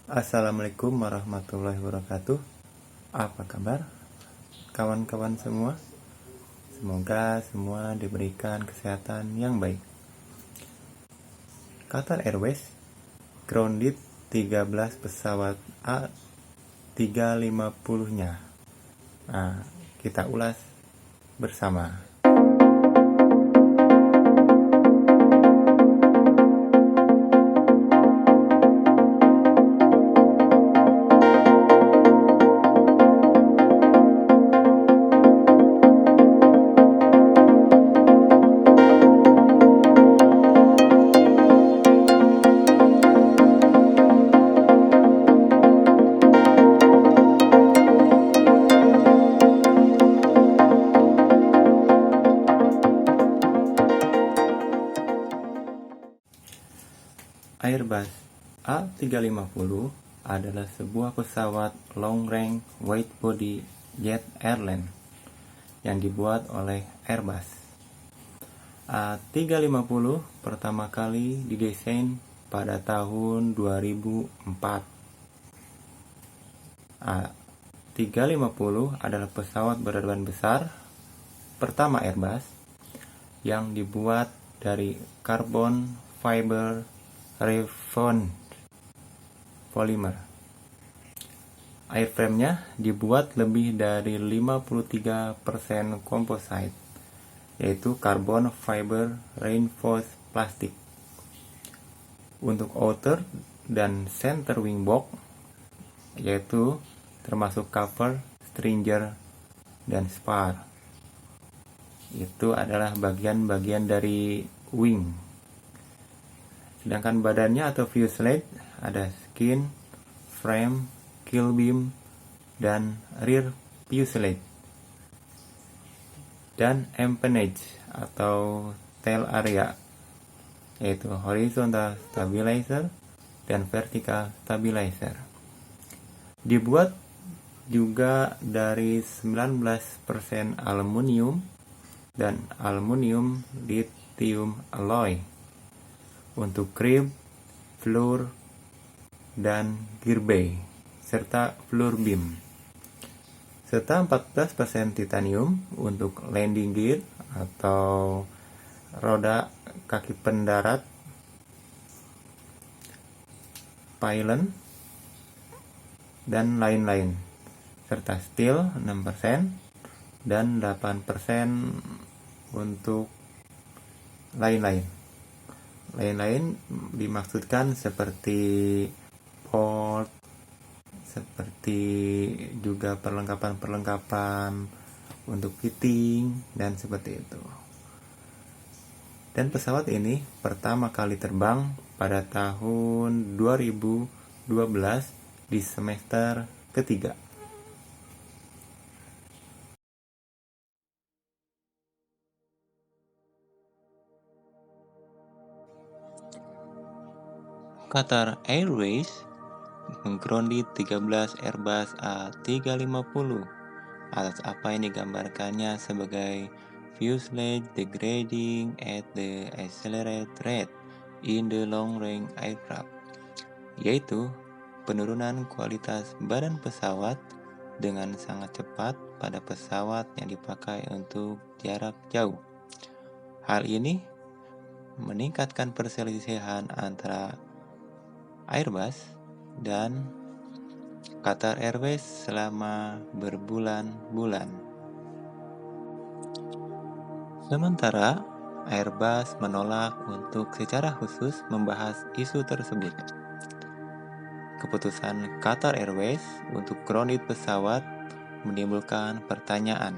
Assalamualaikum warahmatullahi wabarakatuh. Apa kabar kawan-kawan semua? Semoga semua diberikan kesehatan yang baik. Qatar Airways grounded 13 pesawat A350-nya. Nah, kita ulas bersama. Airbus A350 adalah sebuah pesawat long range wide body jet airline yang dibuat oleh Airbus. A350 pertama kali didesain pada tahun 2004. A350 adalah pesawat berban besar pertama Airbus yang dibuat dari carbon fiber reinforced polymer. Airframe-nya dibuat lebih dari 53% composite, yaitu carbon fiber reinforced plastic. Untuk outer dan center wing box, yaitu termasuk cover, stringer, dan spar, itu adalah bagian-bagian dari wing. Sedangkan badannya atau fuselage ada skin, frame, kill beam, dan rear fuselage. Dan empennage atau tail area, yaitu horizontal stabilizer dan vertical stabilizer. Dibuat juga dari 19% aluminium dan aluminium lithium alloy untuk krib, floor, dan gear bay, serta floor beam, serta 14% titanium untuk landing gear atau roda kaki pendarat, pylon, dan lain-lain, serta steel 6% dan 8% untuk lain-lain. Lain-lain dimaksudkan seperti port, seperti juga perlengkapan-perlengkapan untuk fitting, dan seperti itu. Dan pesawat ini pertama kali terbang pada tahun 2012 di semester ketiga. Qatar Airways menggrounded 13 Airbus A350 atas apa yang digambarkannya sebagai fuselage degrading at the accelerated rate in the long-range aircraft, yaitu penurunan kualitas badan pesawat dengan sangat cepat pada pesawat yang dipakai untuk jarak jauh. Hal ini meningkatkan perselisihan antara Airbus dan Qatar Airways selama berbulan-bulan. Sementara Airbus menolak untuk secara khusus membahas isu tersebut. Keputusan Qatar Airways untuk grounded pesawat menimbulkan pertanyaan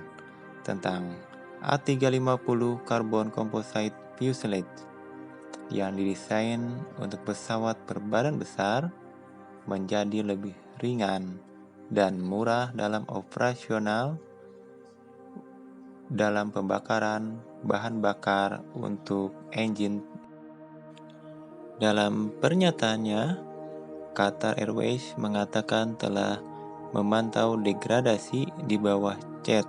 tentang A350 carbon composite fuselage yang didesain untuk pesawat berbadan besar menjadi lebih ringan dan murah dalam operasional dalam pembakaran bahan bakar untuk engine. Dalam pernyataannya, Qatar Airways mengatakan telah memantau degradasi di bawah jet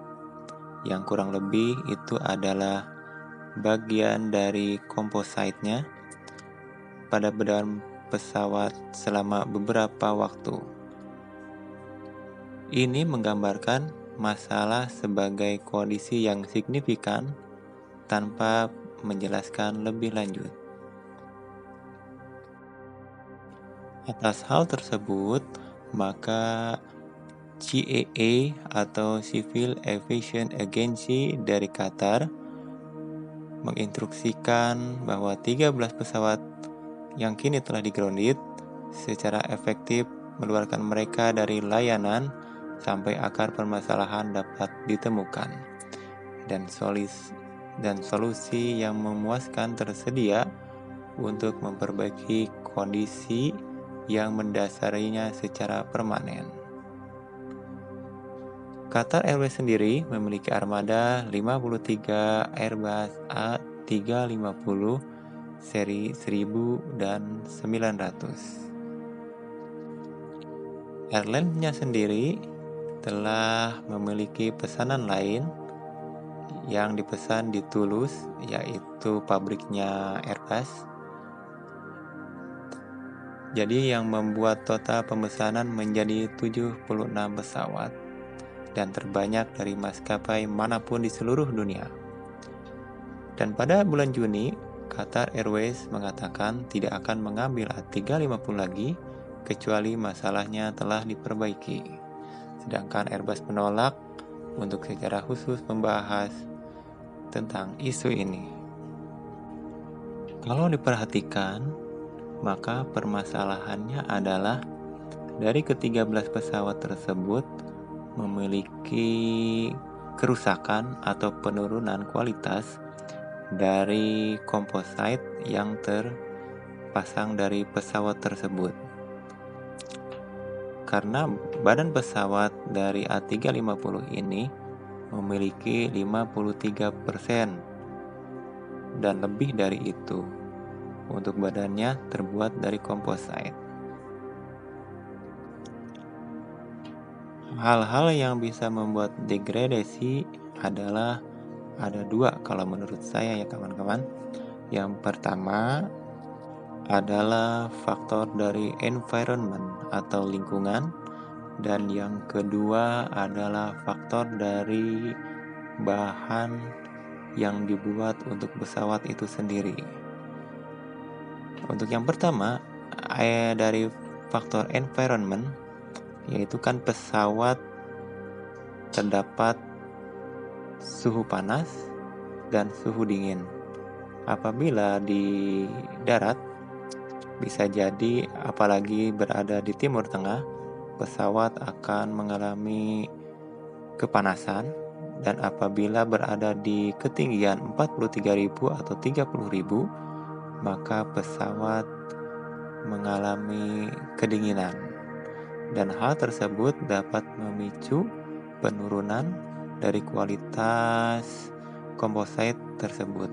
yang kurang lebih itu adalah bagian dari kompositnya pada pesawat selama beberapa waktu. Ini menggambarkan masalah sebagai kondisi yang signifikan tanpa menjelaskan lebih lanjut. Atas hal tersebut, maka CAA atau Civil Aviation Agency dari Qatar menginstruksikan bahwa 13 pesawat yang kini telah di-grounded secara efektif mengeluarkan mereka dari layanan sampai akar permasalahan dapat ditemukan dan solusi yang memuaskan tersedia untuk memperbaiki kondisi yang mendasarinya secara permanen. Qatar Airways sendiri memiliki armada 53 Airbus A350 seri 1000 dan 900. Airline-nya sendiri telah memiliki pesanan lain yang dipesan di Toulouse, yaitu pabriknya Airbus. Jadi yang membuat total pemesanan menjadi 76 pesawat dan terbanyak dari maskapai manapun di seluruh dunia. Dan pada bulan Juni, Qatar Airways mengatakan tidak akan mengambil A350 lagi kecuali masalahnya telah diperbaiki. Sedangkan Airbus menolak untuk secara khusus membahas tentang isu ini. Kalau diperhatikan, maka permasalahannya adalah dari ke-13 pesawat tersebut memiliki kerusakan atau penurunan kualitas dari komposit yang terpasang dari pesawat tersebut. Karena badan pesawat dari A350 ini memiliki 53% dan lebih dari itu untuk badannya terbuat dari komposit. Hal-hal yang bisa membuat degradasi adalah ada dua kalau menurut saya ya kawan-kawan. Yang pertama adalah faktor dari environment atau lingkungan, dan yang kedua adalah faktor dari bahan yang dibuat untuk pesawat itu sendiri. Untuk yang pertama, dari faktor environment, yaitu kan pesawat terdapat suhu panas dan suhu dingin. Apabila di darat, bisa jadi apalagi berada di Timur Tengah, pesawat akan mengalami kepanasan, dan apabila berada di ketinggian 43.000 atau 30.000, maka pesawat mengalami kedinginan, dan hal tersebut dapat memicu penurunan dari kualitas komposit tersebut.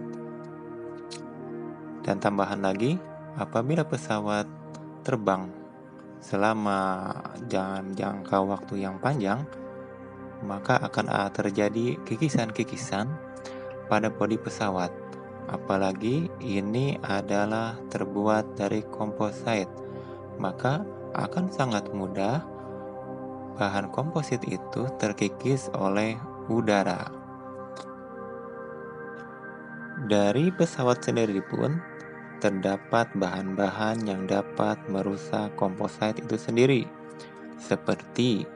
Dan tambahan lagi, apabila pesawat terbang selama jangka waktu yang panjang, maka akan terjadi kikisan-kikisan pada bodi pesawat. Apalagi ini adalah terbuat dari komposit, maka akan sangat mudah bahan komposit itu terkikis oleh udara. Dari pesawat sendiri pun terdapat bahan-bahan yang dapat merusak komposit itu sendiri, seperti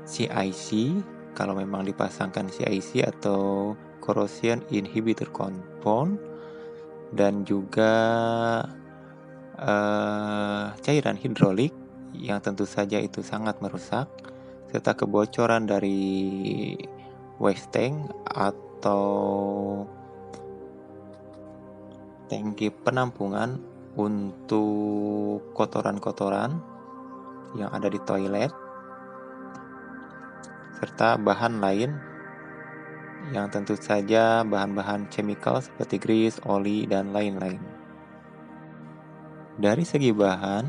CIC, kalau memang dipasangkan CIC atau corrosion inhibitor compound, dan juga cairan hidrolik yang tentu saja itu sangat merusak, serta kebocoran dari waste tank atau tangki penampungan untuk kotoran-kotoran yang ada di toilet, serta bahan lain yang tentu saja bahan-bahan chemical seperti grease, oli, dan lain-lain. Dari segi bahan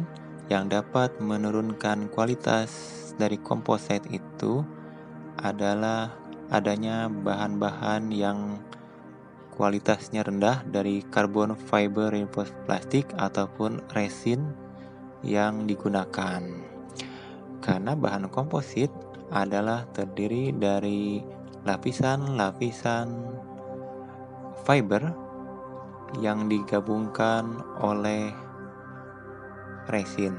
yang dapat menurunkan kualitas dari komposit itu adalah adanya bahan-bahan yang kualitasnya rendah dari carbon fiber reinforced plastic ataupun resin yang digunakan. Karena bahan komposit adalah terdiri dari lapisan-lapisan fiber yang digabungkan oleh resin.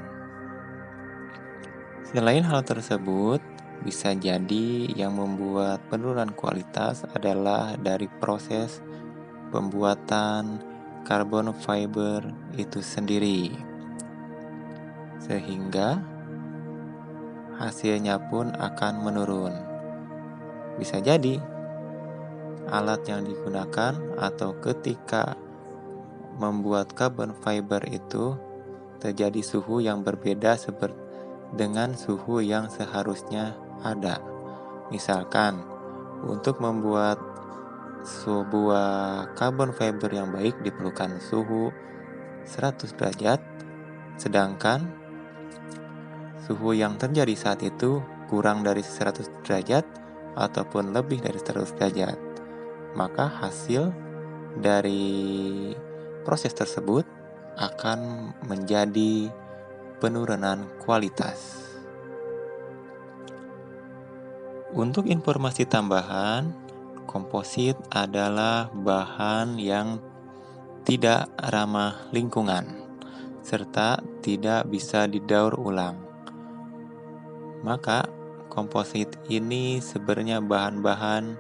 Selain hal tersebut, bisa jadi yang membuat penurunan kualitas adalah dari proses pembuatan karbon fiber itu sendiri, sehingga hasilnya pun akan menurun. Bisa jadi alat yang digunakan atau ketika membuat karbon fiber itu terjadi suhu yang berbeda dengan suhu yang seharusnya ada. Misalkan, untuk membuat sebuah karbon fiber yang baik diperlukan suhu 100 derajat, sedangkan suhu yang terjadi saat itu kurang dari 100 derajat ataupun lebih dari 100 derajat. Maka hasil dari proses tersebut akan menjadi penurunan kualitas. Untuk informasi tambahan, komposit adalah bahan yang tidak ramah lingkungan serta tidak bisa didaur ulang. Maka komposit ini sebenarnya bahan-bahan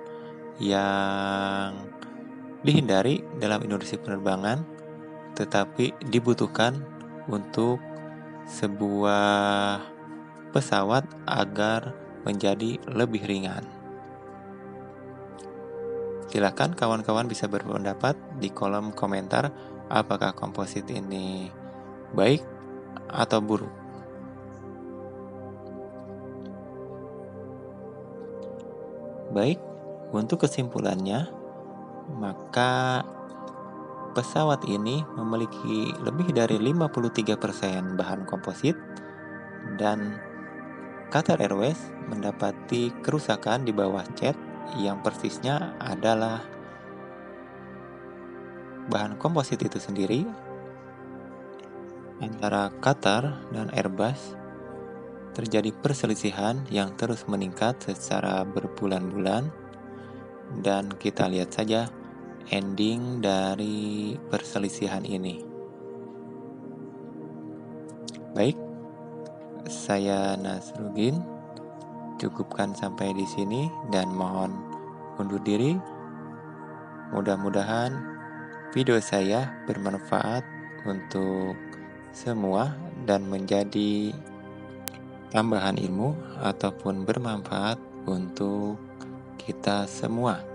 yang dihindari dalam industri penerbangan, tetapi dibutuhkan untuk sebuah pesawat agar menjadi lebih ringan. Silakan kawan-kawan bisa berpendapat di kolom komentar apakah komposit ini baik atau buruk. Baik, untuk kesimpulannya, maka pesawat ini memiliki lebih dari 53% bahan komposit dan Qatar Airways mendapati kerusakan di bawah cat yang persisnya adalah bahan komposit itu sendiri. Antara Qatar dan Airbus terjadi perselisihan yang terus meningkat secara berbulan-bulan, dan kita lihat saja ending dari perselisihan ini. Baik, saya Nasruddin, cukupkan sampai di sini dan mohon undur diri. Mudah-mudahan video saya bermanfaat untuk semua dan menjadi tambahan ilmu ataupun bermanfaat untuk kita semua.